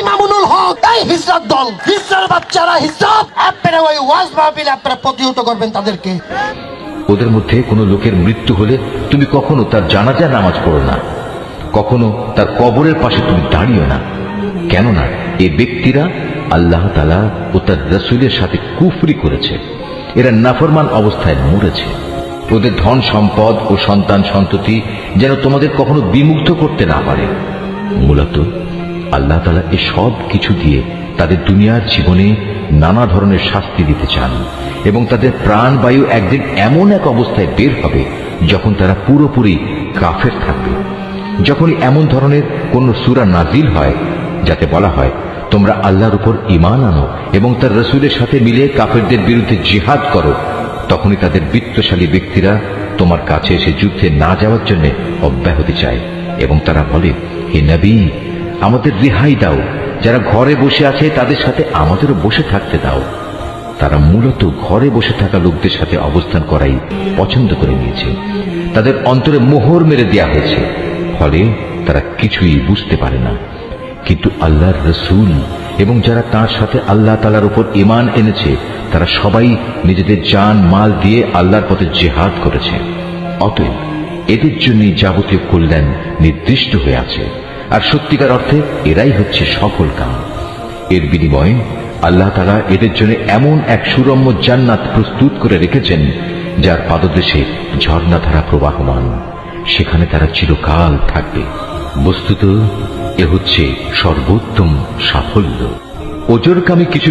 মামুনুল হক, এই হিজরার দল, হিজরার বাচ্চারা, হিজরাত, আপনারা ওই ওয়াজ মাহফিল আপনারা প্রতিহত করবেন তাদেরকে। ওদের মধ্যে কোনো লোকের মৃত্যু হলে তুমি কখনো তার জানাজা নামাজ পড়ো না, কখনো তার কবরের পাশে তুমি দাঁড়িও না। কেননা এ ব্যক্তিরা আল্লাহ তাআলা ও তার রাসূলের সাথে কুফরি করেছে, এরা নাফরমান অবস্থায় মরেছে। ওদের ধন সম্পদ ও সন্তান সন্ততি যেন তোমাদের কখনো বিমুগ্ধ করতে না পারে। মূলত আল্লাহ তাআলা এ সব কিছু দিয়ে তাদের দুনিয়ার জীবনে নানা ধরনের শাস্তি দিতে চান এবং তাদের প্রাণবায়ু একদিন এমন এক অবস্থায় বের হবে যখন তারা পুরোপুরি কাফের থাকবে। যখনই এমন ধরনের কোন সূরা নাজিল হয় যাতে বলা হয় তোমরা আল্লাহর উপর ঈমান আনো এবং তার রাসূলের সাথে মিলে কাফেরদের বিরুদ্ধে জিহাদ করো, তখনই তাদের বিত্তশালী ব্যক্তিরা তোমার কাছে এসে যুদ্ধে না যাওয়ার জন্য অব্যাহতি চায় এবং তারা বলে, হে নবী, আমাদের রেহাই দাও, যারা ঘরে বসে আছে তাদের সাথে আমাদেরও বসে থাকতে দাও। তারা মূলত ঘরে বসে থাকা লোকদের সাথে অবস্থান করাই পছন্দ করে নিয়েছে। তাদের অন্তরে মোহর মেরে দেয়া হয়েছে, ফলে তারা কিছুই বুঝতে পারে না। কিন্তু আল্লাহর রাসূল এবং যারা তার সাথে আল্লাহ তাআলার উপর ঈমান এনেছে তারা সবাই নিজেদের জান মাল দিয়ে আল্লাহর পথে জিহাদ করেছে। অতএব এদের জন্য যাবতীয় কল্যাণ নির্দিষ্ট হয়ে আছে, আর সত্যিকার অর্থে এরাই হচ্ছে সফল কাম। এর বিনিময়ে আল্লাহ তাআলা এদের জন্য এমন এক সুরম্য জান্নাত প্রস্তুত করে রেখেছেন যার পাদদেশে ঝর্ণাধারা প্রবাহমান, সেখানে তারা চিরকাল থাকবে। বস্তুত এ হচ্ছে সর্বোত্তম সাফল্য। ওজরকামী কিছু